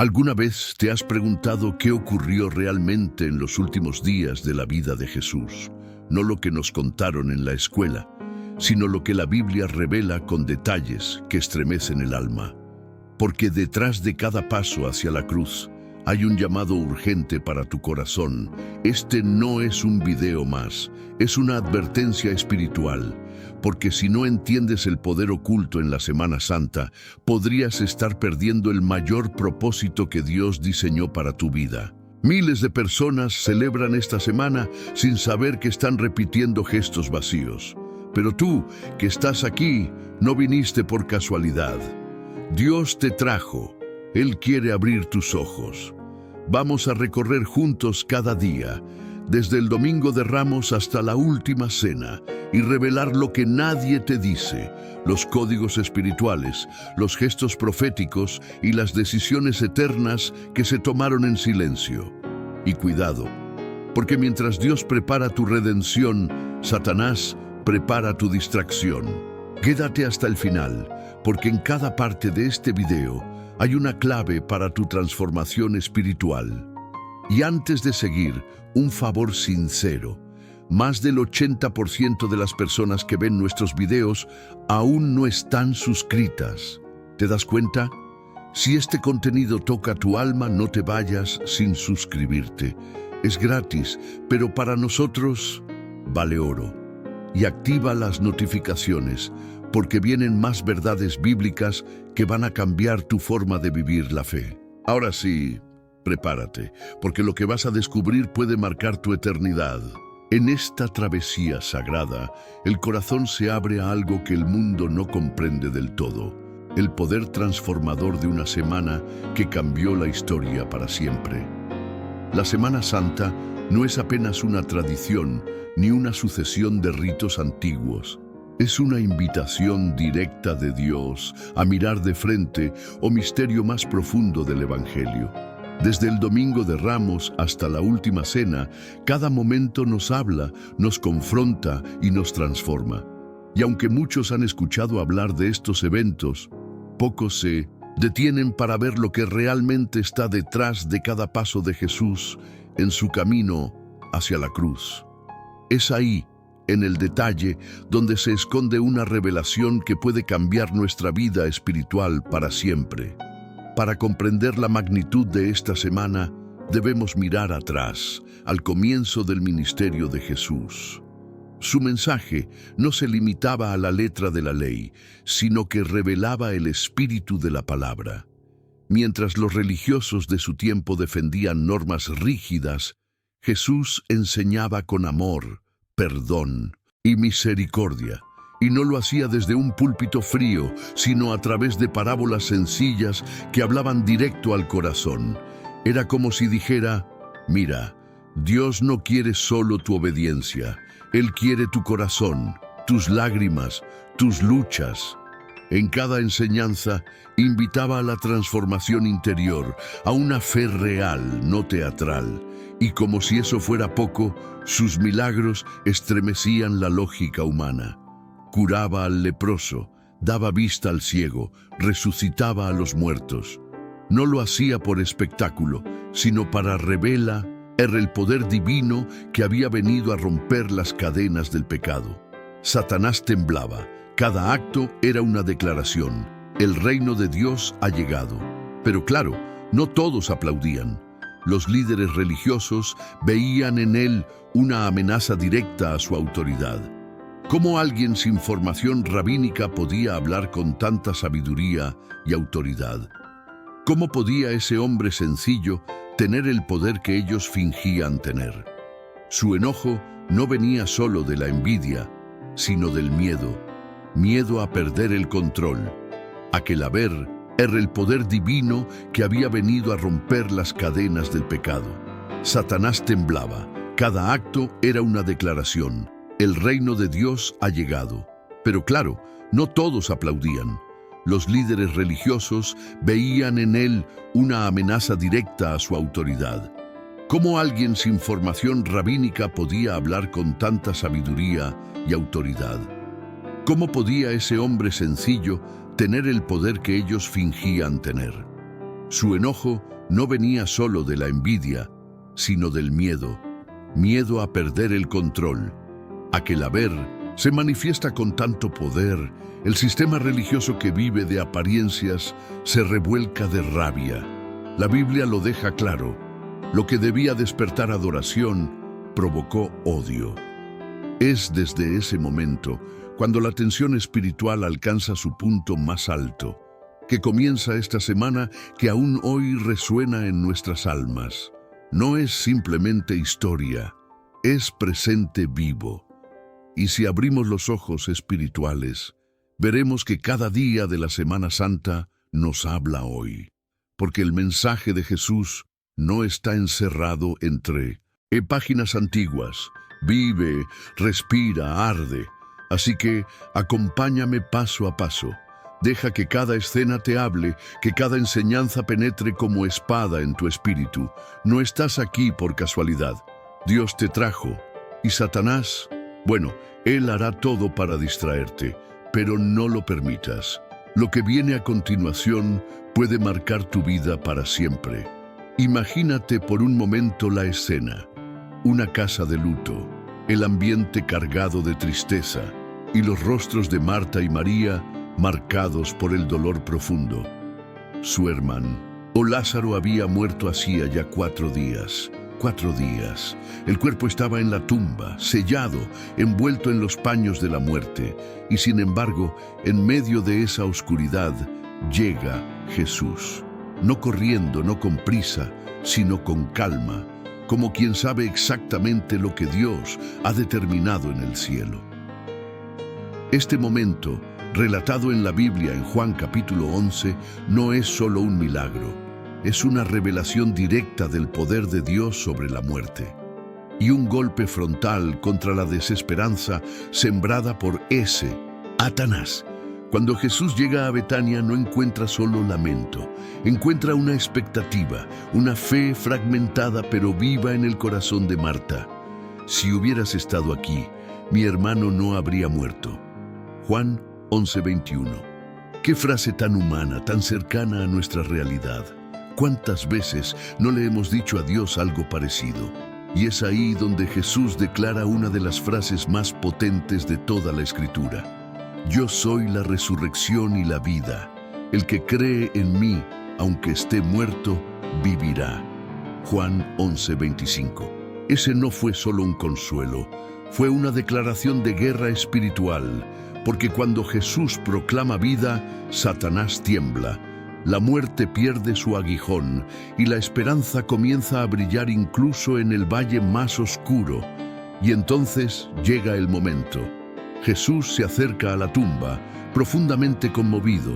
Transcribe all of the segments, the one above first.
¿Alguna vez te has preguntado qué ocurrió realmente en los últimos días de la vida de Jesús? No lo que nos contaron en la escuela, sino lo que la Biblia revela con detalles que estremecen el alma. Porque detrás de cada paso hacia la cruz hay un llamado urgente para tu corazón. Este no es un video más, es una advertencia espiritual. Porque si no entiendes el poder oculto en la Semana Santa, podrías estar perdiendo el mayor propósito que Dios diseñó para tu vida. Miles de personas celebran esta semana sin saber que están repitiendo gestos vacíos. Pero tú, que estás aquí, no viniste por casualidad. Dios te trajo. Él quiere abrir tus ojos. Vamos a recorrer juntos cada día, desde el Domingo de Ramos hasta la última cena, y revelar lo que nadie te dice, los códigos espirituales, los gestos proféticos y las decisiones eternas que se tomaron en silencio. Y cuidado, porque mientras Dios prepara tu redención, Satanás prepara tu distracción. Quédate hasta el final, porque en cada parte de este video hay una clave para tu transformación espiritual. Y antes de seguir, un favor sincero. Más del 80% de las personas que ven nuestros videos aún no están suscritas. ¿Te das cuenta? Si este contenido toca tu alma, no te vayas sin suscribirte. Es gratis, pero para nosotros vale oro. Y activa las notificaciones, porque vienen más verdades bíblicas que van a cambiar tu forma de vivir la fe. Ahora sí, prepárate, porque lo que vas a descubrir puede marcar tu eternidad. En esta travesía sagrada, el corazón se abre a algo que el mundo no comprende del todo. El poder transformador de una semana que cambió la historia para siempre. La Semana Santa no es apenas una tradición ni una sucesión de ritos antiguos. Es una invitación directa de Dios a mirar de frente o misterio más profundo del Evangelio. Desde el Domingo de Ramos hasta la última cena, cada momento nos habla, nos confronta y nos transforma. Y aunque muchos han escuchado hablar de estos eventos, pocos se detienen para ver lo que realmente está detrás de cada paso de Jesús en su camino hacia la cruz. Es ahí, en el detalle, donde se esconde una revelación que puede cambiar nuestra vida espiritual para siempre. Para comprender la magnitud de esta semana, debemos mirar atrás, al comienzo del ministerio de Jesús. Su mensaje no se limitaba a la letra de la ley, sino que revelaba el espíritu de la palabra. Mientras los religiosos de su tiempo defendían normas rígidas, Jesús enseñaba con amor, perdón y misericordia. Y no lo hacía desde un púlpito frío, sino a través de parábolas sencillas que hablaban directo al corazón. Era como si dijera: mira, Dios no quiere solo tu obediencia, Él quiere tu corazón, tus lágrimas, tus luchas. En cada enseñanza invitaba a la transformación interior, a una fe real, no teatral. Y como si eso fuera poco, sus milagros estremecían la lógica humana. Curaba al leproso, daba vista al ciego, resucitaba a los muertos. No lo hacía por espectáculo, sino para revelar el poder divino que había venido a romper las cadenas del pecado. Satanás temblaba. Cada acto era una declaración. El reino de Dios ha llegado. Pero claro, no todos aplaudían. Los líderes religiosos veían en él una amenaza directa a su autoridad. ¿Cómo alguien sin formación rabínica podía hablar con tanta sabiduría y autoridad? ¿Cómo podía ese hombre sencillo tener el poder que ellos fingían tener? Su enojo no venía solo de la envidia, sino del miedo. Miedo a perder el control, a que el haber era el poder divino que había venido a romper las cadenas del pecado. Satanás temblaba. Cada acto era una declaración. El reino de Dios ha llegado. Pero claro, no todos aplaudían. Los líderes religiosos veían en él una amenaza directa a su autoridad. ¿Cómo alguien sin formación rabínica podía hablar con tanta sabiduría y autoridad? ¿Cómo podía ese hombre sencillo tener el poder que ellos fingían tener? Su enojo no venía solo de la envidia, sino del miedo. Miedo a perder el control. Aquel haber se manifiesta con tanto poder. El sistema religioso que vive de apariencias se revuelca de rabia. La Biblia lo deja claro. Lo que debía despertar adoración provocó odio. Es desde ese momento, cuando la tensión espiritual alcanza su punto más alto, que comienza esta semana que aún hoy resuena en nuestras almas. No es simplemente historia, es presente vivo. Y si abrimos los ojos espirituales, veremos que cada día de la Semana Santa nos habla hoy, porque el mensaje de Jesús no está encerrado entre páginas antiguas. Vive, respira, arde. Así que acompáñame paso a paso. Deja que cada escena te hable, que cada enseñanza penetre como espada en tu espíritu. No estás aquí por casualidad. Dios te trajo. Y Satanás, bueno, él hará todo para distraerte, pero no lo permitas. Lo que viene a continuación puede marcar tu vida para siempre. Imagínate por un momento la escena. Una casa de luto, el ambiente cargado de tristeza y los rostros de Marta y María marcados por el dolor profundo. Su hermano, Lázaro, había muerto hacía ya 4 días. 4 días. El cuerpo estaba en la tumba, sellado, envuelto en los paños de la muerte. Y sin embargo, en medio de esa oscuridad, llega Jesús. No corriendo, no con prisa, sino con calma, como quien sabe exactamente lo que Dios ha determinado en el cielo. Este momento, relatado en la Biblia en Juan capítulo 11, no es solo un milagro, es una revelación directa del poder de Dios sobre la muerte y un golpe frontal contra la desesperanza sembrada por Satanás. Cuando Jesús llega a Betania no encuentra solo lamento, encuentra una expectativa, una fe fragmentada pero viva en el corazón de Marta. Si hubieras estado aquí, mi hermano no habría muerto. Juan 11:21. Qué frase tan humana, tan cercana a nuestra realidad. ¿Cuántas veces no le hemos dicho a Dios algo parecido? Y es ahí donde Jesús declara una de las frases más potentes de toda la Escritura. Yo soy la resurrección y la vida. El que cree en mí, aunque esté muerto, vivirá. Juan 11:25. Ese no fue solo un consuelo, fue una declaración de guerra espiritual, porque cuando Jesús proclama vida, Satanás tiembla. La muerte pierde su aguijón y la esperanza comienza a brillar incluso en el valle más oscuro. Y entonces llega el momento. Jesús se acerca a la tumba, profundamente conmovido.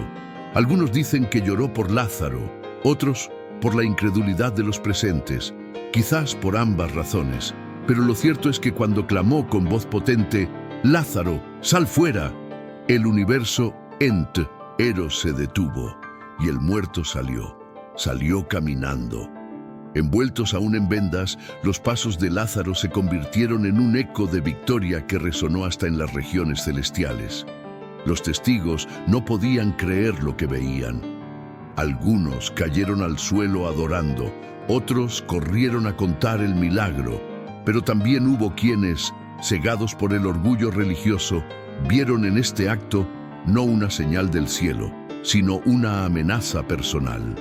Algunos dicen que lloró por Lázaro, otros por la incredulidad de los presentes, quizás por ambas razones. Pero lo cierto es que cuando clamó con voz potente, «Lázaro, sal fuera», el universo entero se detuvo y el muerto salió caminando. Envueltos aún en vendas, los pasos de Lázaro se convirtieron en un eco de victoria que resonó hasta en las regiones celestiales. Los testigos no podían creer lo que veían. Algunos cayeron al suelo adorando, otros corrieron a contar el milagro, pero también hubo quienes, cegados por el orgullo religioso, vieron en este acto no una señal del cielo, sino una amenaza personal.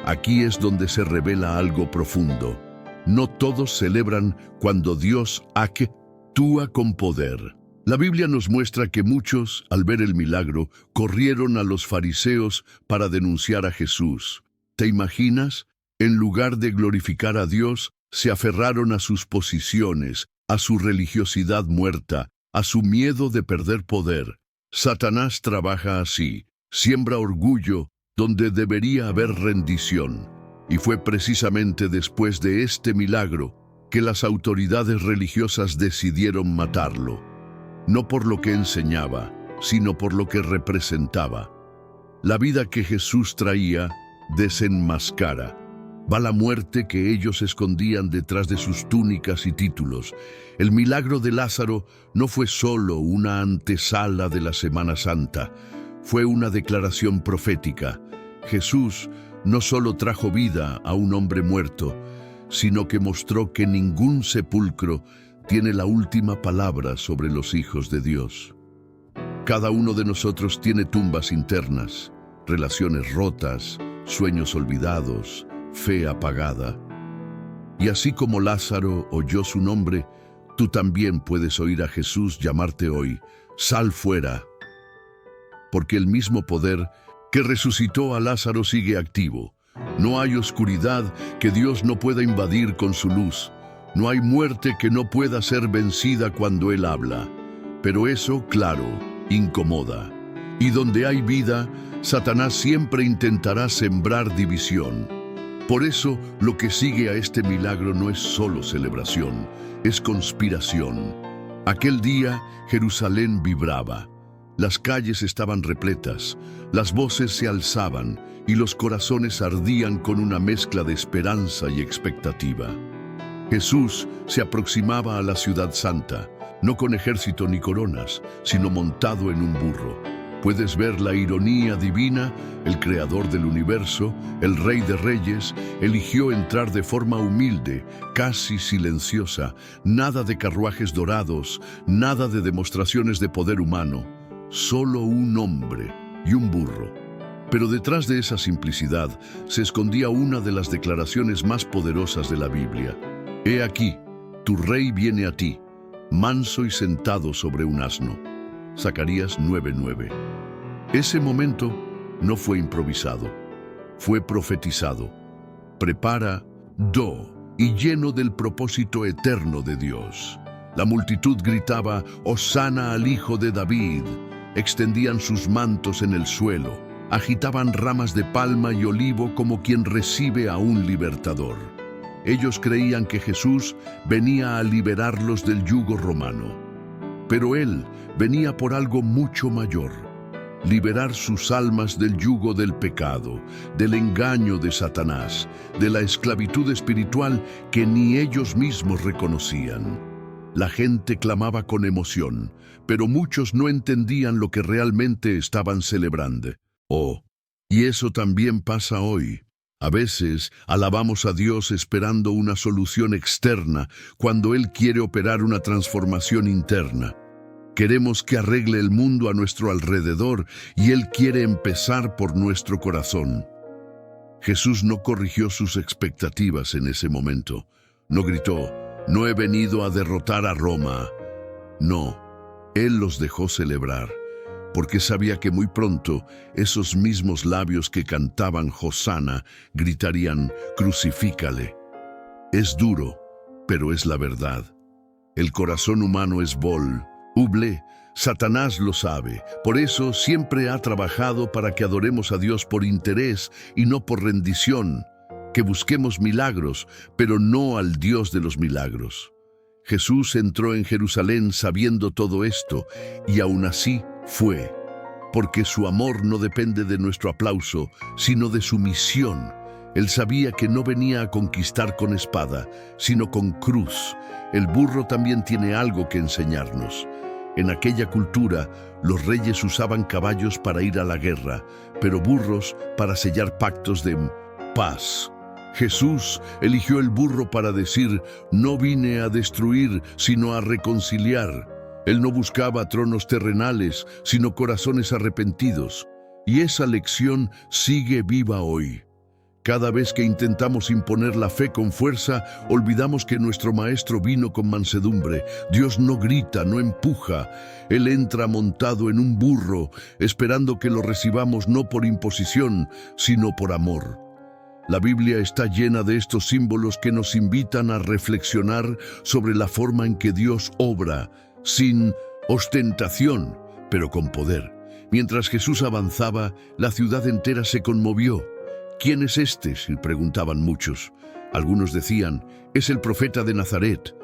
Aquí es donde se revela algo profundo. No todos celebran cuando Dios actúa con poder. La Biblia nos muestra que muchos, al ver el milagro, corrieron a los fariseos para denunciar a Jesús. ¿Te imaginas? En lugar de glorificar a Dios, se aferraron a sus posiciones, a su religiosidad muerta, a su miedo de perder poder. Satanás trabaja así, siembra orgullo donde debería haber rendición. Y fue precisamente después de este milagro que las autoridades religiosas decidieron matarlo. No por lo que enseñaba, sino por lo que representaba. La vida que Jesús traía desenmascara. Va la muerte que ellos escondían detrás de sus túnicas y títulos. El milagro de Lázaro no fue solo una antesala de la Semana Santa, fue una declaración profética. Jesús no solo trajo vida a un hombre muerto, sino que mostró que ningún sepulcro tiene la última palabra sobre los hijos de Dios. Cada uno de nosotros tiene tumbas internas, relaciones rotas, sueños olvidados, fe apagada. Y así como Lázaro oyó su nombre, tú también puedes oír a Jesús llamarte hoy: sal fuera. Porque el mismo poder que resucitó a Lázaro sigue activo. No hay oscuridad que Dios no pueda invadir con su luz. No hay muerte que no pueda ser vencida cuando Él habla. Pero eso, claro, incomoda. Y donde hay vida, Satanás siempre intentará sembrar división. Por eso, lo que sigue a este milagro no es solo celebración, es conspiración. Aquel día, Jerusalén vibraba. Las calles estaban repletas, las voces se alzaban y los corazones ardían con una mezcla de esperanza y expectativa. Jesús se aproximaba a la ciudad santa, no con ejército ni coronas, sino montado en un burro. Puedes ver la ironía divina. El creador del universo, el Rey de Reyes, eligió entrar de forma humilde, casi silenciosa, nada de carruajes dorados, nada de demostraciones de poder humano, solo un hombre y un burro. Pero detrás de esa simplicidad se escondía una de las declaraciones más poderosas de la Biblia. He aquí, tu rey viene a ti, manso y sentado sobre un asno. Zacarías 9:9. Ese momento no fue improvisado, fue profetizado. Prepara, y lleno del propósito eterno de Dios. La multitud gritaba: «Hosana al Hijo de David». Extendían sus mantos en el suelo, agitaban ramas de palma y olivo como quien recibe a un libertador. Ellos creían que Jesús venía a liberarlos del yugo romano. Pero Él venía por algo mucho mayor: liberar sus almas del yugo del pecado, del engaño de Satanás, de la esclavitud espiritual que ni ellos mismos reconocían. La gente clamaba con emoción, pero muchos no entendían lo que realmente estaban celebrando. Y eso también pasa hoy. A veces alabamos a Dios esperando una solución externa cuando Él quiere operar una transformación interna. Queremos que arregle el mundo a nuestro alrededor y Él quiere empezar por nuestro corazón. Jesús no corrigió sus expectativas en ese momento. No gritó: «No he venido a derrotar a Roma». No, Él los dejó celebrar, porque sabía que muy pronto esos mismos labios que cantaban Hosana gritarían: «Crucifícale». Es duro, pero es la verdad. El corazón humano es voluble. Satanás lo sabe. Por eso siempre ha trabajado para que adoremos a Dios por interés y no por rendición, que busquemos milagros, pero no al Dios de los milagros. Jesús entró en Jerusalén sabiendo todo esto, y aún así fue, porque su amor no depende de nuestro aplauso, sino de su misión. Él sabía que no venía a conquistar con espada, sino con cruz. El burro también tiene algo que enseñarnos. En aquella cultura, los reyes usaban caballos para ir a la guerra, pero burros para sellar pactos de paz. Jesús eligió el burro para decir: «No vine a destruir, sino a reconciliar». Él no buscaba tronos terrenales, sino corazones arrepentidos. Y esa lección sigue viva hoy. Cada vez que intentamos imponer la fe con fuerza, olvidamos que nuestro Maestro vino con mansedumbre. Dios no grita, no empuja. Él entra montado en un burro, esperando que lo recibamos no por imposición, sino por amor. La Biblia está llena de estos símbolos que nos invitan a reflexionar sobre la forma en que Dios obra, sin ostentación, pero con poder. Mientras Jesús avanzaba, la ciudad entera se conmovió. «¿Quién es este?», se preguntaban muchos. Algunos decían: «Es el profeta de Nazaret».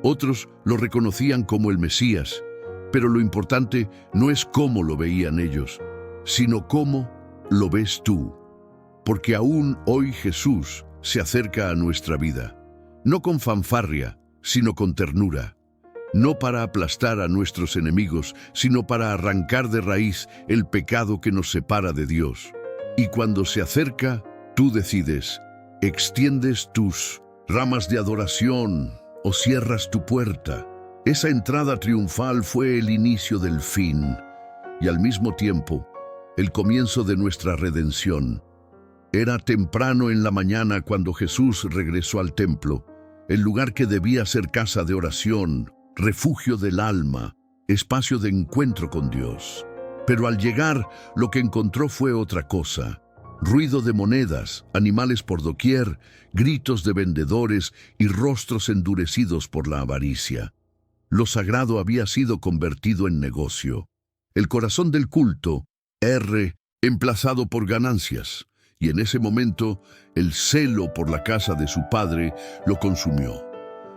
Otros lo reconocían como el Mesías. Pero lo importante no es cómo lo veían ellos, sino cómo lo ves tú. Porque aún hoy Jesús se acerca a nuestra vida, no con fanfarria, sino con ternura. No para aplastar a nuestros enemigos, sino para arrancar de raíz el pecado que nos separa de Dios. Y cuando se acerca, Tú decides, extiendes tus ramas de adoración o cierras tu puerta. Esa entrada triunfal fue el inicio del fin y al mismo tiempo el comienzo de nuestra redención. Era temprano en la mañana cuando Jesús regresó al templo, el lugar que debía ser casa de oración, refugio del alma, espacio de encuentro con Dios. Pero al llegar, lo que encontró fue otra cosa: ruido de monedas, animales por doquier, gritos de vendedores y rostros endurecidos por la avaricia. Lo sagrado había sido convertido en negocio. El corazón del culto, emplazado por ganancias. Y en ese momento, el celo por la casa de su padre lo consumió.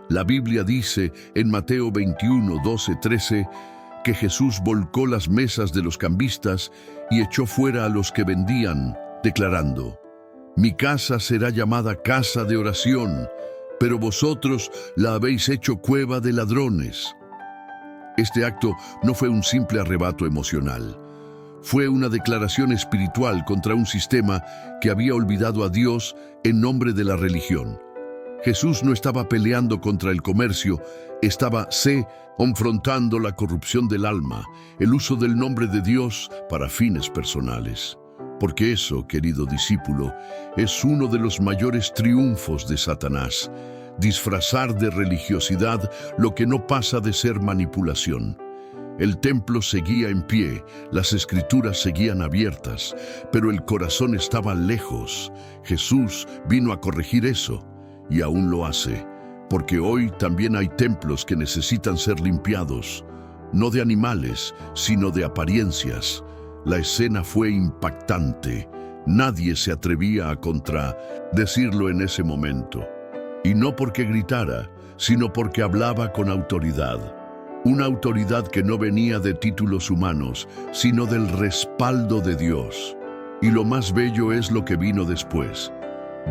La Biblia dice en Mateo 21, 12, 13, que Jesús volcó las mesas de los cambistas y echó fuera a los que vendían, declarando: «Mi casa será llamada casa de oración, pero vosotros la habéis hecho cueva de ladrones». Este acto no fue un simple arrebato emocional. Fue una declaración espiritual contra un sistema que había olvidado a Dios en nombre de la religión. Jesús no estaba peleando contra el comercio, estaba confrontando la corrupción del alma, el uso del nombre de Dios para fines personales. Porque eso, querido discípulo, es uno de los mayores triunfos de Satanás: disfrazar de religiosidad lo que no pasa de ser manipulación. El templo seguía en pie, las escrituras seguían abiertas, pero el corazón estaba lejos. Jesús vino a corregir eso, y aún lo hace, porque hoy también hay templos que necesitan ser limpiados, no de animales, sino de apariencias. La escena fue impactante. Nadie se atrevía a contradecirlo en ese momento. Y no porque gritara, sino porque hablaba con autoridad. Una autoridad que no venía de títulos humanos, sino del respaldo de Dios. Y lo más bello es lo que vino después.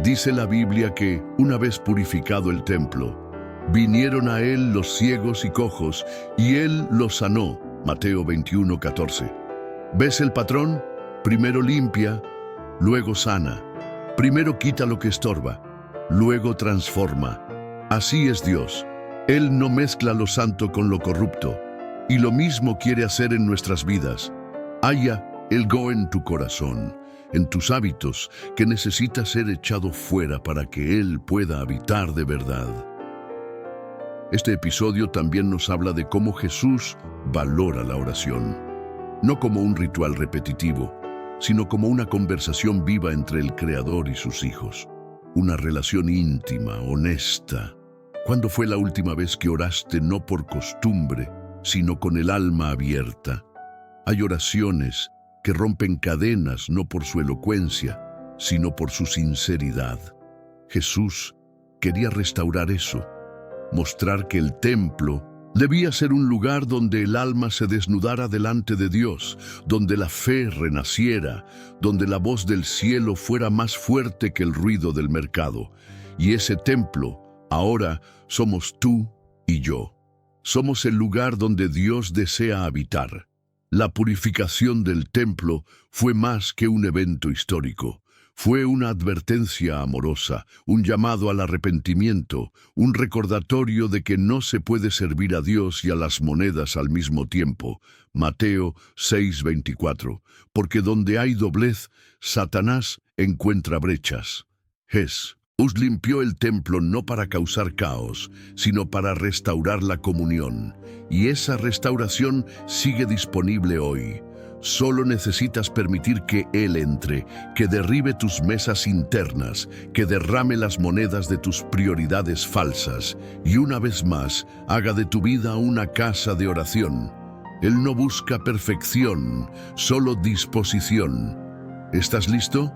Dice la Biblia que, una vez purificado el templo, vinieron a él los ciegos y cojos, y él los sanó. Mateo 21, 14. ¿Ves el patrón? Primero limpia, luego sana. Primero quita lo que estorba, luego transforma. Así es Dios. Él no mezcla lo santo con lo corrupto, y lo mismo quiere hacer en nuestras vidas. Haya el go en tu corazón, en tus hábitos, que necesita ser echado fuera para que Él pueda habitar de verdad. Este episodio también nos habla de cómo Jesús valora la oración, no como un ritual repetitivo, sino como una conversación viva entre el Creador y sus hijos, una relación íntima, honesta. ¿Cuándo fue la última vez que oraste no por costumbre, sino con el alma abierta? Hay oraciones que rompen cadenas no por su elocuencia, sino por su sinceridad. Jesús quería restaurar eso, mostrar que el templo debía ser un lugar donde el alma se desnudara delante de Dios, donde la fe renaciera, donde la voz del cielo fuera más fuerte que el ruido del mercado. Y ese templo ahora somos tú y yo. Somos el lugar donde Dios desea habitar. La purificación del templo fue más que un evento histórico. Fue una advertencia amorosa, un llamado al arrepentimiento, un recordatorio de que no se puede servir a Dios y a las monedas al mismo tiempo. Mateo 6:24. Porque donde hay doblez, Satanás encuentra brechas. Jesús limpió el templo no para causar caos, sino para restaurar la comunión. Y esa restauración sigue disponible hoy. Solo necesitas permitir que Él entre, que derribe tus mesas internas, que derrame las monedas de tus prioridades falsas y una vez más haga de tu vida una casa de oración. Él no busca perfección, solo disposición. ¿Estás listo?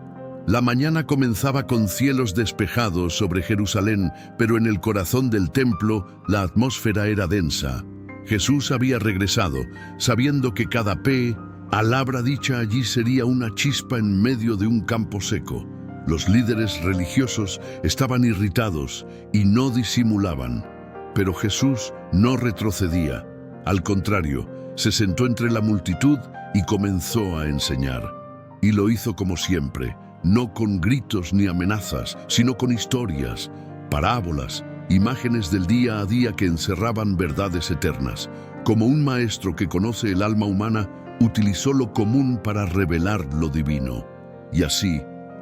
La mañana comenzaba con cielos despejados sobre Jerusalén, pero en el corazón del templo la atmósfera era densa. Jesús había regresado, sabiendo que cada palabra dicha allí sería una chispa en medio de un campo seco. Los líderes religiosos estaban irritados y no disimulaban, pero Jesús no retrocedía. Al contrario, se sentó entre la multitud y comenzó a enseñar. Y lo hizo como siempre, no con gritos ni amenazas, sino con historias, parábolas, imágenes del día a día que encerraban verdades eternas. Como un maestro que conoce el alma humana, utilizó lo común para revelar lo divino. Y así,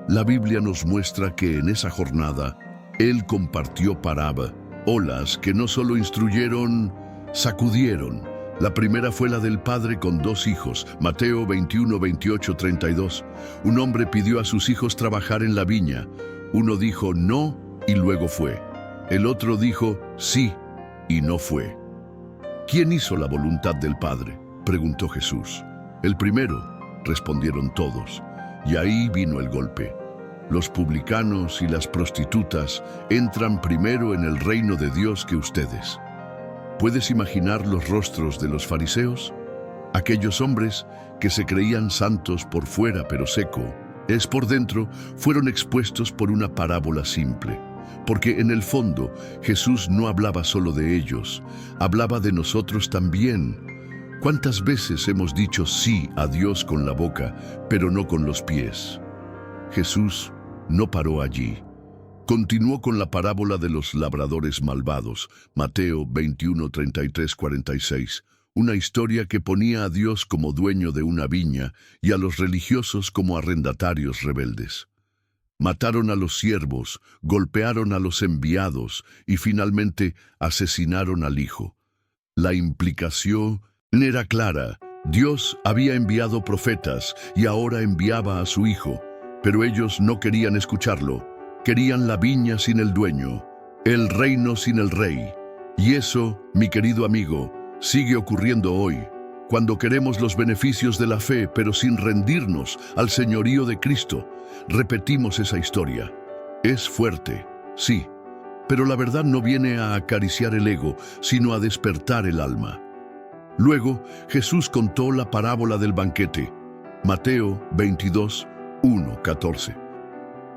la Biblia nos muestra que en esa jornada, Él compartió parábolas que no solo instruyeron, sacudieron. La primera fue la del padre con dos hijos, Mateo 21, 28, 32. Un hombre pidió a sus hijos trabajar en la viña. Uno dijo no y luego fue. El otro dijo sí y no fue. ¿Quién hizo la voluntad del Padre?, preguntó Jesús. El primero, respondieron todos. Y ahí vino el golpe. Los publicanos y las prostitutas entran primero en el reino de Dios que ustedes. ¿Puedes imaginar los rostros de los fariseos? Aquellos hombres que se creían santos por fuera pero seco, por dentro, fueron expuestos por una parábola simple. Porque en el fondo, Jesús no hablaba solo de ellos, hablaba de nosotros también. ¿Cuántas veces hemos dicho sí a Dios con la boca, pero no con los pies? Jesús no paró allí. Continuó con la parábola de los labradores malvados, Mateo 21, 33, 46, una historia que ponía a Dios como dueño de una viña y a los religiosos como arrendatarios rebeldes. Mataron a los siervos, golpearon a los enviados y finalmente asesinaron al Hijo. La implicación era clara. Dios había enviado profetas y ahora enviaba a su Hijo, pero ellos no querían escucharlo. Querían la viña sin el dueño, el reino sin el rey. Y eso, mi querido amigo, sigue ocurriendo hoy, cuando queremos los beneficios de la fe, pero sin rendirnos al señorío de Cristo. Repetimos esa historia. Es fuerte, sí, pero la verdad no viene a acariciar el ego, sino a despertar el alma. Luego, Jesús contó la parábola del banquete, Mateo 22, 1, 14.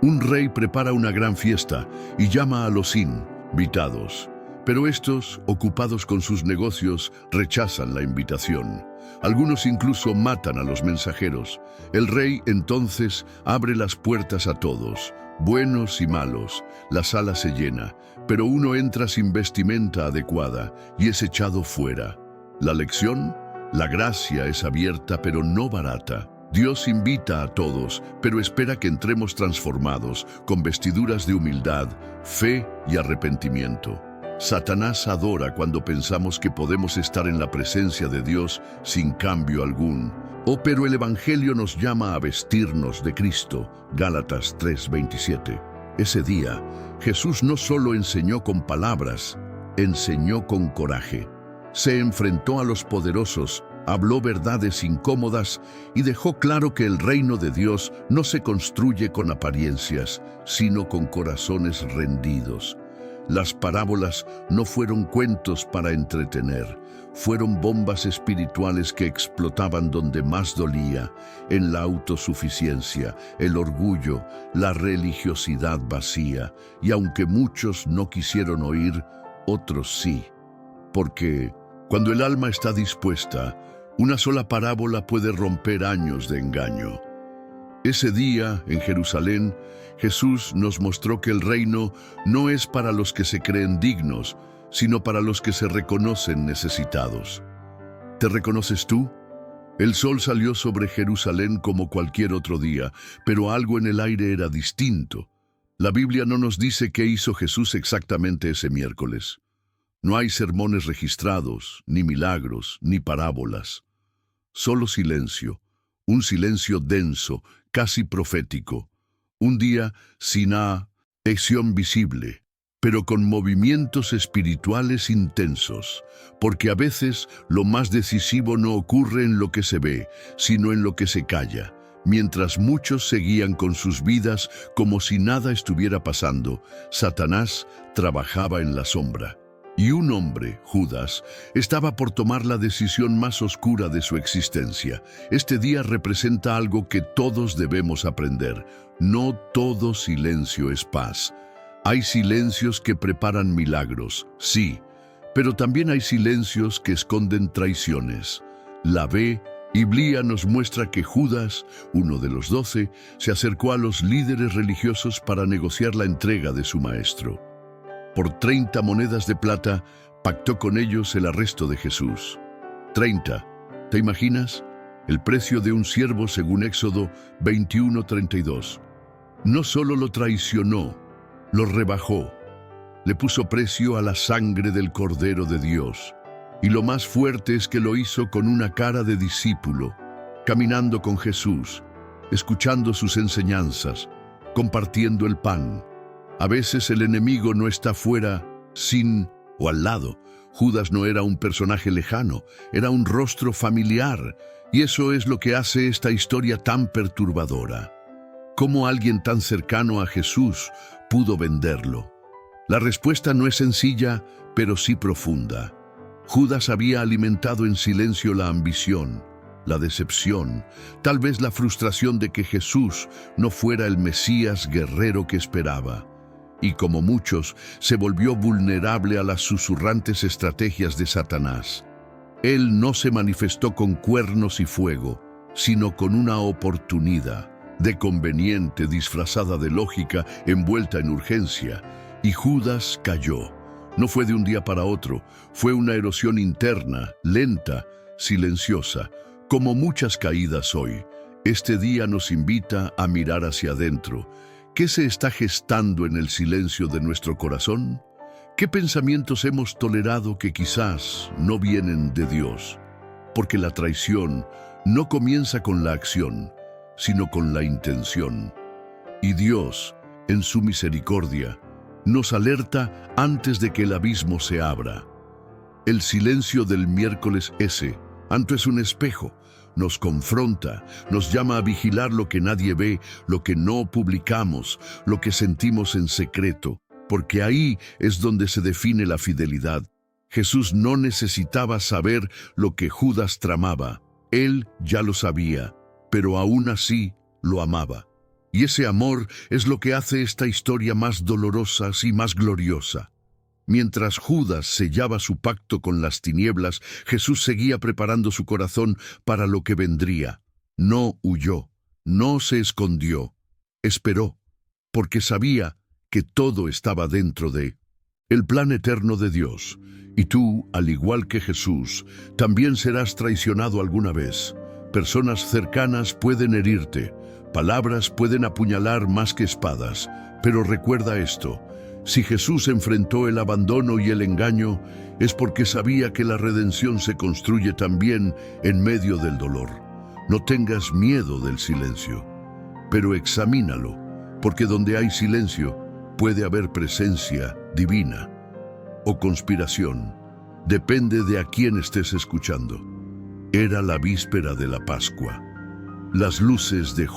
Un rey prepara una gran fiesta y llama a los invitados, pero estos, ocupados con sus negocios, rechazan la invitación. Algunos incluso matan a los mensajeros. El rey entonces abre las puertas a todos, buenos y malos. La sala se llena, pero uno entra sin vestimenta adecuada y es echado fuera. La lección: la gracia es abierta pero no barata. Dios invita a todos, pero espera que entremos transformados, con vestiduras de humildad, fe y arrepentimiento. Satanás adora cuando pensamos que podemos estar en la presencia de Dios sin cambio algún. Pero el Evangelio nos llama a vestirnos de Cristo, Gálatas 3:27. Ese día, Jesús no solo enseñó con palabras, enseñó con coraje. Se enfrentó a los poderosos, habló verdades incómodas y dejó claro que el reino de Dios no se construye con apariencias, sino con corazones rendidos. Las parábolas no fueron cuentos para entretener, fueron bombas espirituales que explotaban donde más dolía, en la autosuficiencia, el orgullo, la religiosidad vacía, y aunque muchos no quisieron oír, otros sí. Porque cuando el alma está dispuesta, una sola parábola puede romper años de engaño. Ese día, en Jerusalén, Jesús nos mostró que el reino no es para los que se creen dignos, sino para los que se reconocen necesitados. ¿Te reconoces tú? El sol salió sobre Jerusalén como cualquier otro día, pero algo en el aire era distinto. La Biblia no nos dice qué hizo Jesús exactamente ese miércoles. No hay sermones registrados, ni milagros, ni parábolas. Solo silencio, un silencio denso, casi profético. Un día sin acción visible, pero con movimientos espirituales intensos, porque a veces lo más decisivo no ocurre en lo que se ve, sino en lo que se calla. Mientras muchos seguían con sus vidas como si nada estuviera pasando, Satanás trabajaba en la sombra. Y un hombre, Judas, estaba por tomar la decisión más oscura de su existencia. Este día representa algo que todos debemos aprender. No todo silencio es paz. Hay silencios que preparan milagros, sí, pero también hay silencios que esconden traiciones. La ve Biblia nos muestra que Judas, uno de los 12, se acercó a los líderes religiosos para negociar la entrega de su maestro. Por 30 monedas de plata, pactó con ellos el arresto de Jesús. 30. ¿Te imaginas? El precio de un siervo según Éxodo 21:32. No solo lo traicionó, lo rebajó. Le puso precio a la sangre del Cordero de Dios. Y lo más fuerte es que lo hizo con una cara de discípulo, caminando con Jesús, escuchando sus enseñanzas, compartiendo el pan. A veces el enemigo no está fuera, sin o al lado. Judas no era un personaje lejano, era un rostro familiar, y eso es lo que hace esta historia tan perturbadora. ¿Cómo alguien tan cercano a Jesús pudo venderlo? La respuesta no es sencilla, pero sí profunda. Judas había alimentado en silencio la ambición, la decepción, tal vez la frustración de que Jesús no fuera el Mesías guerrero que esperaba. Y como muchos, se volvió vulnerable a las susurrantes estrategias de Satanás. Él no se manifestó con cuernos y fuego, sino con una oportunidad, de conveniente disfrazada de lógica, envuelta en urgencia, y Judas cayó. No fue de un día para otro, fue una erosión interna, lenta, silenciosa, como muchas caídas hoy. Este día nos invita a mirar hacia adentro. ¿Qué se está gestando en el silencio de nuestro corazón? ¿Qué pensamientos hemos tolerado que quizás no vienen de Dios? Porque la traición no comienza con la acción, sino con la intención. Y Dios, en su misericordia, nos alerta antes de que el abismo se abra. El silencio del miércoles Santo es un espejo. Nos confronta, nos llama a vigilar lo que nadie ve, lo que no publicamos, lo que sentimos en secreto, porque ahí es donde se define la fidelidad. Jesús no necesitaba saber lo que Judas tramaba. Él ya lo sabía, pero aún así lo amaba. Y ese amor es lo que hace esta historia más dolorosa y más gloriosa. Mientras Judas sellaba su pacto con las tinieblas, Jesús seguía preparando su corazón para lo que vendría. No huyó, no se escondió, esperó, porque sabía que todo estaba dentro de el plan eterno de Dios. Y tú, al igual que Jesús, también serás traicionado alguna vez. Personas cercanas pueden herirte, palabras pueden apuñalar más que espadas, pero recuerda esto. Si Jesús enfrentó el abandono y el engaño, es porque sabía que la redención se construye también en medio del dolor. No tengas miedo del silencio, pero examínalo, porque donde hay silencio puede haber presencia divina o conspiración. Depende de a quién estés escuchando. Era la víspera de la Pascua. Las luces de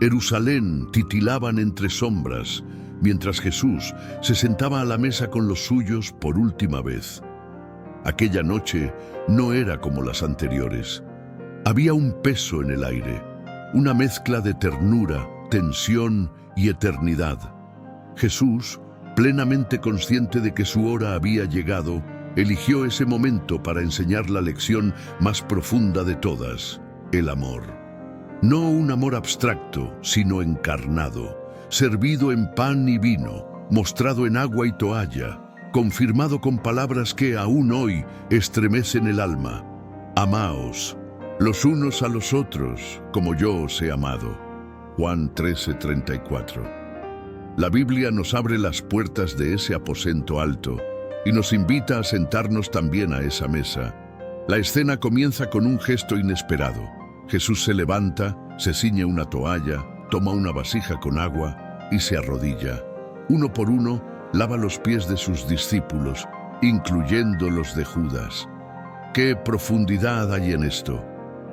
Jerusalén titilaban entre sombras, mientras Jesús se sentaba a la mesa con los suyos por última vez. Aquella noche no era como las anteriores. Había un peso en el aire, una mezcla de ternura, tensión y eternidad. Jesús, plenamente consciente de que su hora había llegado, eligió ese momento para enseñar la lección más profunda de todas, el amor. No un amor abstracto, sino encarnado, servido en pan y vino, mostrado en agua y toalla, confirmado con palabras que aún hoy estremecen el alma. Amaos, los unos a los otros, como yo os he amado. Juan 13:34. La Biblia nos abre las puertas de ese aposento alto y nos invita a sentarnos también a esa mesa. La escena comienza con un gesto inesperado. Jesús se levanta, se ciñe una toalla, toma una vasija con agua y se arrodilla. Uno por uno, lava los pies de sus discípulos, incluyendo los de Judas. ¡Qué profundidad hay en esto!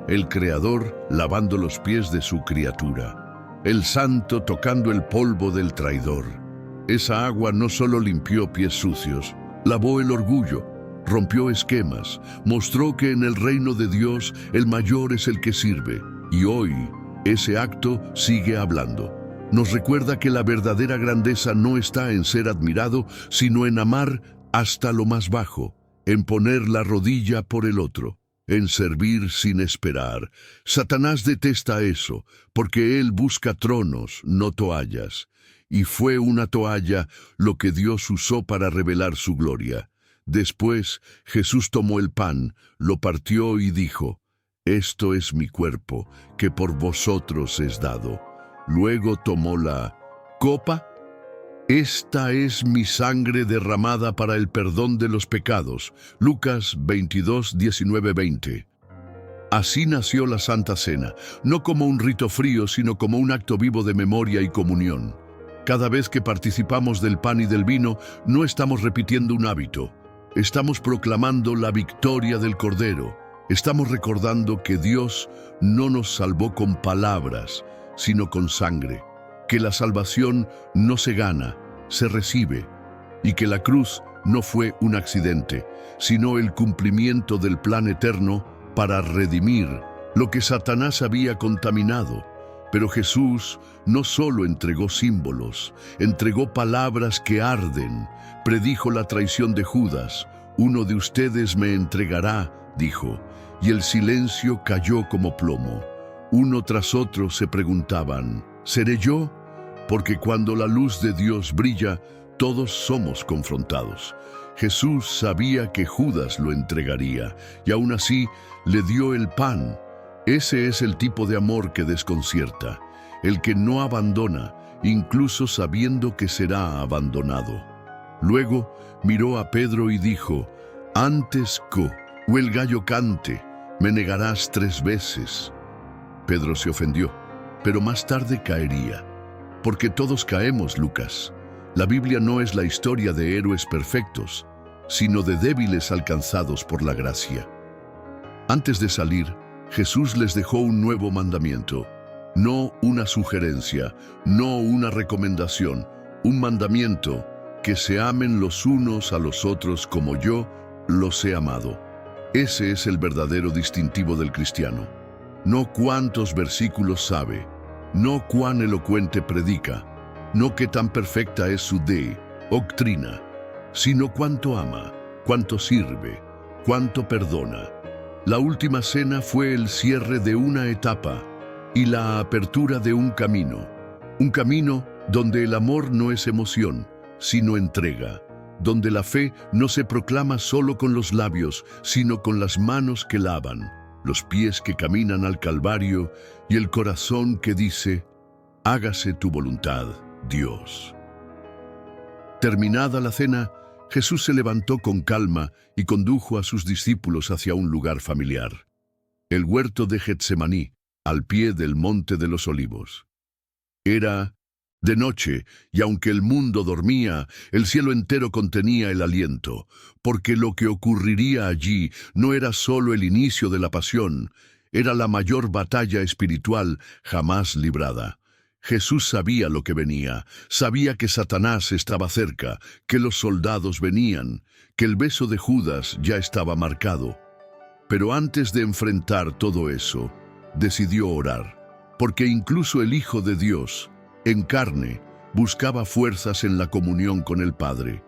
El Creador lavando los pies de su criatura. El Santo tocando el polvo del traidor. Esa agua no solo limpió pies sucios, lavó el orgullo, rompió esquemas, mostró que en el reino de Dios el mayor es el que sirve. Y hoy, ese acto sigue hablando. Nos recuerda que la verdadera grandeza no está en ser admirado, sino en amar hasta lo más bajo, en poner la rodilla por el otro. en servir sin esperar. Satanás detesta eso, porque él busca tronos, no toallas. Y fue una toalla lo que Dios usó para revelar su gloria. Después Jesús tomó el pan, lo partió y dijo: «Esto es mi cuerpo, que por vosotros es dado». Luego tomó la copa. «Esta es mi sangre derramada para el perdón de los pecados». Lucas 22, 19, 20. Así nació la Santa Cena, no como un rito frío, sino como un acto vivo de memoria y comunión. Cada vez que participamos del pan y del vino, no estamos repitiendo un hábito. Estamos proclamando la victoria del Cordero. Estamos recordando que Dios no nos salvó con palabras, sino con sangre. Que la salvación no se gana, se recibe. Y que la cruz no fue un accidente, sino el cumplimiento del plan eterno para redimir lo que Satanás había contaminado. Pero Jesús no solo entregó símbolos, entregó palabras que arden. Predijo la traición de Judas. «Uno de ustedes me entregará», dijo, y el silencio cayó como plomo. Uno tras otro se preguntaban: ¿seré yo? Porque cuando la luz de Dios brilla, todos somos confrontados. Jesús sabía que Judas lo entregaría, y aún así le dio el pan. Ese es el tipo de amor que desconcierta, el que no abandona, incluso sabiendo que será abandonado. Luego miró a Pedro y dijo: «Antes que el gallo cante, me negarás 3 veces». Pedro se ofendió, pero más tarde caería. Porque todos caemos, Lucas. La Biblia no es la historia de héroes perfectos, sino de débiles alcanzados por la gracia. Antes de salir, Jesús les dejó un nuevo mandamiento. No una sugerencia, no una recomendación, un mandamiento: que se amen los unos a los otros como yo los he amado. Ese es el verdadero distintivo del cristiano. No cuántos versículos sabe, no cuán elocuente predica, no qué tan perfecta es su doctrina, sino cuánto ama, cuánto sirve, cuánto perdona. La última cena fue el cierre de una etapa y la apertura de un camino donde el amor no es emoción, sino entrega, donde la fe no se proclama solo con los labios, sino con las manos que lavan, los pies que caminan al Calvario y el corazón que dice: «Hágase tu voluntad, Dios». Terminada la cena, Jesús se levantó con calma y condujo a sus discípulos hacia un lugar familiar, el huerto de Getsemaní, al pie del Monte de los Olivos. Era de noche, y aunque el mundo dormía, el cielo entero contenía el aliento, porque lo que ocurriría allí no era solo el inicio de la pasión, era la mayor batalla espiritual jamás librada. Jesús sabía lo que venía, sabía que Satanás estaba cerca, que los soldados venían, que el beso de Judas ya estaba marcado. Pero antes de enfrentar todo eso, decidió orar, porque incluso el Hijo de Dios, en carne, buscaba fuerzas en la comunión con el Padre.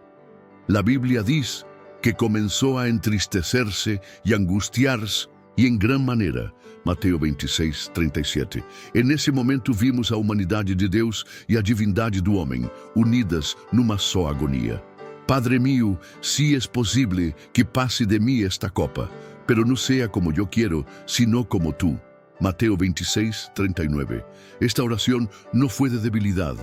La Biblia dice que comenzó a entristecerse y angustiarse, y en gran manera. Mateo 26, 37. En esse momento vimos a humanidade de Deus e a divindade do homem, unidas numa só agonia. Padre mío, si es posible que pase de mí esta copa, pero no sea como yo quiero, sino como tú. Mateo 26, 39. Esta oración no fue de debilidad,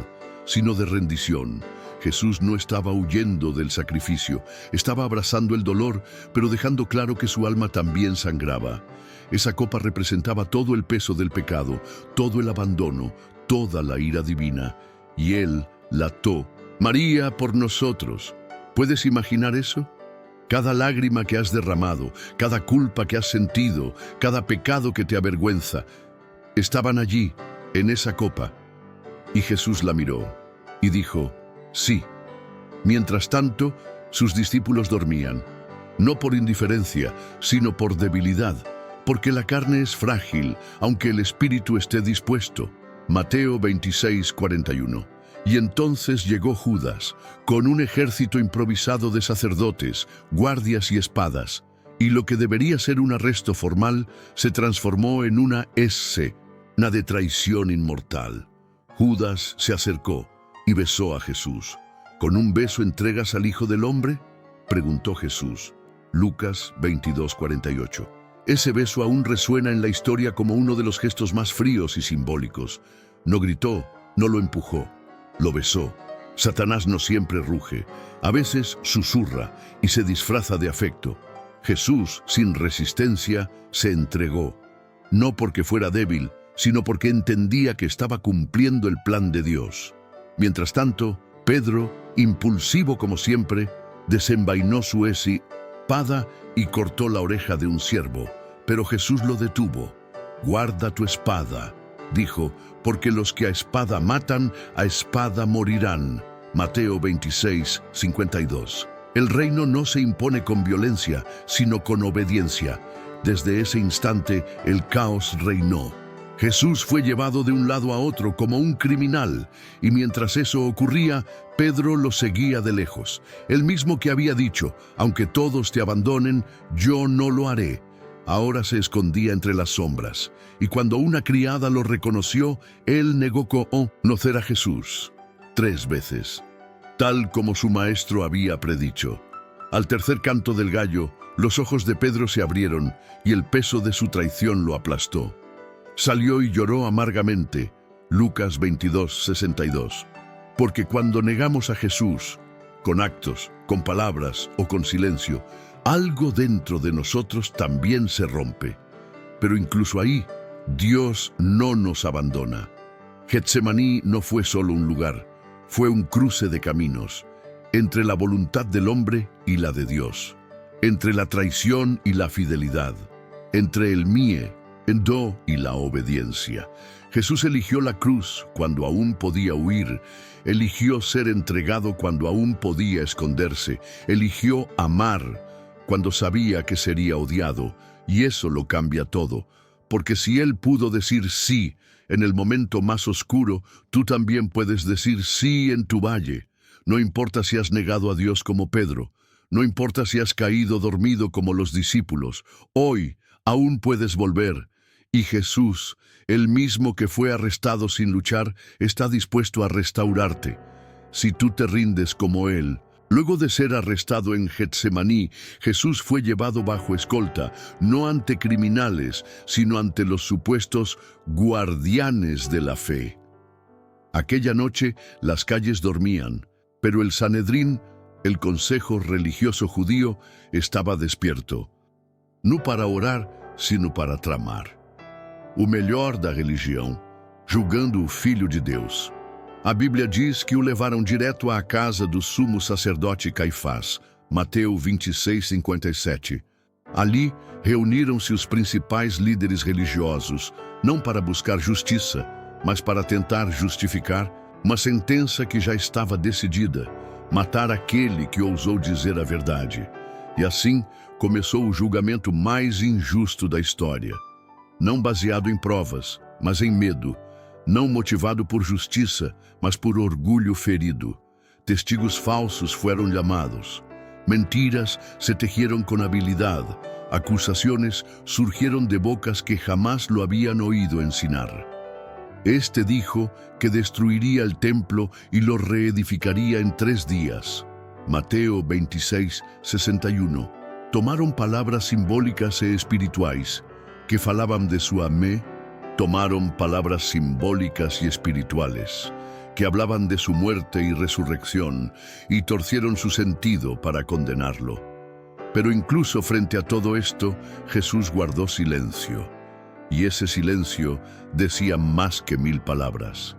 sino de rendición. Jesús no estaba huyendo del sacrificio, estaba abrazando el dolor, pero dejando claro que su alma también sangraba. Esa copa representaba todo el peso del pecado, todo el abandono, toda la ira divina, y Él la ató. María por nosotros. ¿Puedes imaginar eso? Cada lágrima que has derramado, cada culpa que has sentido, cada pecado que te avergüenza, estaban allí, en esa copa. Y Jesús la miró y dijo: sí. Mientras tanto, sus discípulos dormían, no por indiferencia, sino por debilidad, porque la carne es frágil, aunque el espíritu esté dispuesto. Mateo 26, 41. Y entonces llegó Judas, con un ejército improvisado de sacerdotes, guardias y espadas. y lo que debería ser un arresto formal se transformó en una escena de traición inmortal. Judas se acercó y besó a Jesús. ¿Con un beso entregas al Hijo del Hombre?, preguntó Jesús. Lucas 22:48. Ese beso aún resuena en la historia como uno de los gestos más fríos y simbólicos. No gritó, no lo empujó, lo besó. Satanás no siempre ruge, a veces susurra y se disfraza de afecto. Jesús, sin resistencia, se entregó, no porque fuera débil, sino porque entendía que estaba cumpliendo el plan de Dios. Mientras tanto, Pedro, impulsivo como siempre, desenvainó su espada y cortó la oreja de un siervo, pero Jesús lo detuvo. «Guarda tu espada», dijo, «porque los que a espada matan, a espada morirán». Mateo 26:52. El reino no se impone con violencia, sino con obediencia. Desde ese instante, el caos reinó. Jesús fue llevado de un lado a otro como un criminal, y mientras eso ocurría, Pedro lo seguía de lejos. El mismo que había dicho, «Aunque todos te abandonen, yo no lo haré». Ahora se escondía entre las sombras, y cuando una criada lo reconoció, él negó conocer a Jesús 3 veces, tal como su maestro había predicho. Al tercer canto del gallo, los ojos de Pedro se abrieron, y el peso de su traición lo aplastó. Salió y lloró amargamente. Lucas 22:62. Porque cuando negamos a Jesús, con actos, con palabras o con silencio, algo dentro de nosotros también se rompe. Pero incluso ahí, Dios no nos abandona. Getsemaní no fue solo un lugar, fue un cruce de caminos, entre la voluntad del hombre y la de Dios, entre la traición y la fidelidad, entre el mie, do y la obediencia. Jesús eligió la cruz cuando aún podía huir, eligió ser entregado cuando aún podía esconderse, eligió amar cuando sabía que sería odiado, y eso lo cambia todo, porque si Él pudo decir sí en el momento más oscuro, tú también puedes decir sí en tu valle. No importa si has negado a Dios como Pedro, no importa si has caído dormido como los discípulos, hoy aún puedes volver. Y Jesús, el mismo que fue arrestado sin luchar, está dispuesto a restaurarte. Si tú te rindes como Él. Luego de ser arrestado en Getsemaní, Jesús fue llevado bajo escolta, no ante criminales, sino ante los supuestos guardianes de la fe. Aquella noche las calles dormían, pero el Sanedrín, el consejo religioso judío, estaba despierto. No para orar, sino para tramar. O melhor da religião, julgando o Filho de Deus. A Bíblia diz que o levaram direto à casa do sumo sacerdote Caifás, Mateus 26:57. Ali, reuniram-se os principais líderes religiosos, não para buscar justiça, mas para tentar justificar uma sentença que já estava decidida, matar aquele que ousou dizer a verdade. E assim, começou o julgamento mais injusto da história. Não baseado em provas, mas em medo. Não motivado por justiça, mas por orgulho ferido. Testigos falsos fueron llamados. Mentiras se tejieron con habilidad. Acusaciones surgieron de bocas que jamás lo habían oído ensinar. Este dijo que destruiría el templo y lo reedificaría en 3 días. Mateo 26:61. Tomaron palabras simbólicas e espirituais que falaban de su amé, tomaron palabras simbólicas y espirituales que hablaban de su muerte y resurrección y torcieron su sentido para condenarlo. Pero incluso frente a todo esto, Jesús guardó silencio, y ese silencio decía más que 1000 palabras.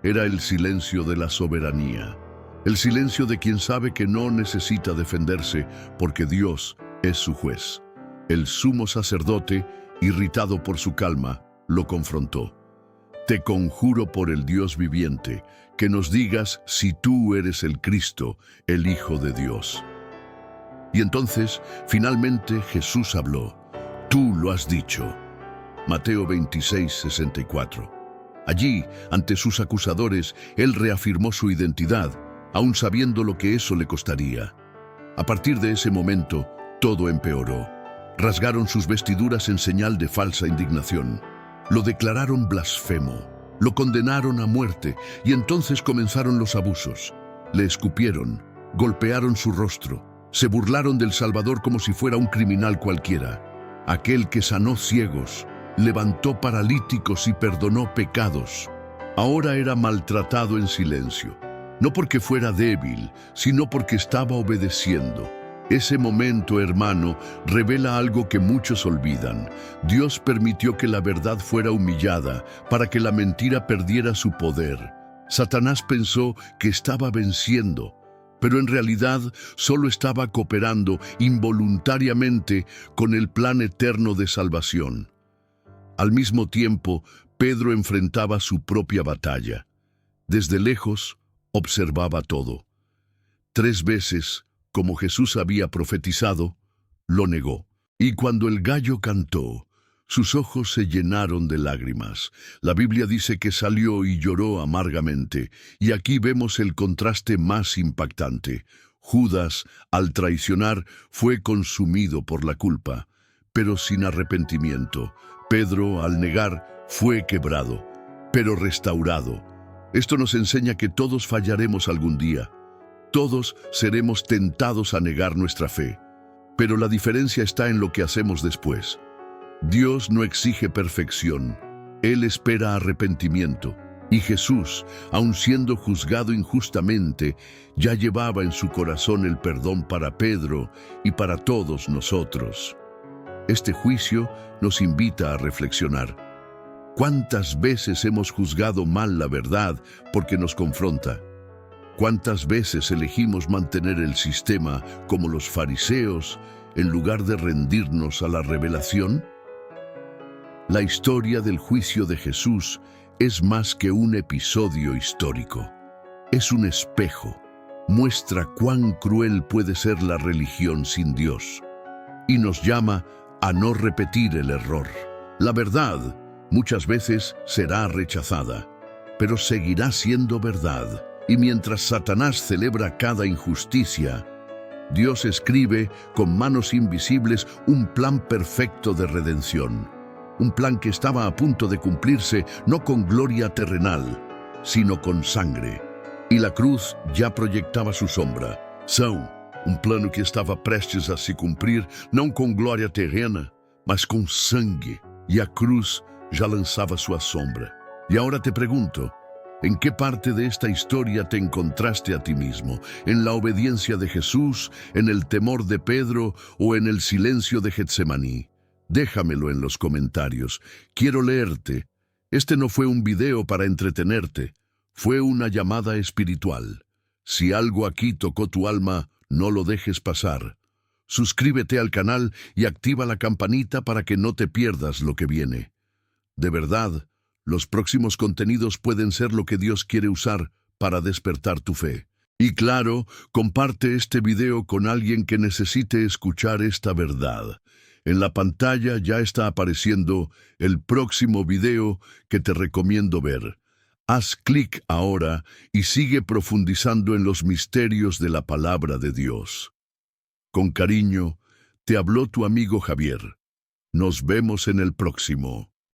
Era el silencio de la soberanía, el silencio de quien sabe que no necesita defenderse porque Dios es su juez. El sumo sacerdote, irritado por su calma, lo confrontó. Te conjuro por el Dios viviente, que nos digas si tú eres el Cristo, el Hijo de Dios. Y entonces, finalmente, Jesús habló. Tú lo has dicho. Mateo 26:64. Allí, ante sus acusadores, él reafirmó su identidad, aun sabiendo lo que eso le costaría. A partir de ese momento, todo empeoró. Rasgaron sus vestiduras en señal de falsa indignación. Lo declararon blasfemo. Lo condenaron a muerte y entonces comenzaron los abusos. Le escupieron, golpearon su rostro, se burlaron del Salvador como si fuera un criminal cualquiera. Aquel que sanó ciegos, levantó paralíticos y perdonó pecados. Ahora era maltratado en silencio, no porque fuera débil, sino porque estaba obedeciendo. Ese momento, hermano, revela algo que muchos olvidan. Dios permitió que la verdad fuera humillada para que la mentira perdiera su poder. Satanás pensó que estaba venciendo, pero en realidad solo estaba cooperando involuntariamente con el plan eterno de salvación. Al mismo tiempo, Pedro enfrentaba su propia batalla. Desde lejos, observaba todo. 3 veces, como Jesús había profetizado, lo negó. Y cuando el gallo cantó, sus ojos se llenaron de lágrimas. La Biblia dice que salió y lloró amargamente. Y aquí vemos el contraste más impactante. Judas, al traicionar, fue consumido por la culpa, pero sin arrepentimiento. Pedro, al negar, fue quebrado, pero restaurado. Esto nos enseña que todos fallaremos algún día. Todos seremos tentados a negar nuestra fe, pero la diferencia está en lo que hacemos después. Dios no exige perfección, Él espera arrepentimiento. Y Jesús, aun siendo juzgado injustamente, ya llevaba en su corazón el perdón para Pedro y para todos nosotros. Este juicio nos invita a reflexionar. ¿Cuántas veces hemos juzgado mal la verdad porque nos confronta? ¿Cuántas veces elegimos mantener el sistema como los fariseos en lugar de rendirnos a la revelación? La historia del juicio de Jesús es más que un episodio histórico. Es un espejo. Muestra cuán cruel puede ser la religión sin Dios. Y nos llama a no repetir el error. La verdad muchas veces será rechazada, pero seguirá siendo verdad. Y mientras Satanás celebra cada injusticia, Dios escribe con manos invisibles un plan perfecto de redención. Un plan que estaba a punto de cumplirse no con gloria terrenal, sino con sangre. Y la cruz ya proyectaba su sombra. Un plano que estava prestes a se cumprir, não com glória terrena, mas com sangue. E a cruz já lançava sua sombra. Y ahora te pregunto, ¿en qué parte de esta historia te encontraste a ti mismo? ¿En la obediencia de Jesús, en el temor de Pedro o en el silencio de Getsemaní? Déjamelo en los comentarios. Quiero leerte. Este no fue un video para entretenerte, fue una llamada espiritual. Si algo aquí tocó tu alma, no lo dejes pasar. Suscríbete al canal y activa la campanita para que no te pierdas lo que viene. De verdad, los próximos contenidos pueden ser lo que Dios quiere usar para despertar tu fe. Y claro, comparte este video con alguien que necesite escuchar esta verdad. En la pantalla ya está apareciendo el próximo video que te recomiendo ver. Haz clic ahora y sigue profundizando en los misterios de la palabra de Dios. Con cariño, te habló tu amigo Javier. Nos vemos en el próximo.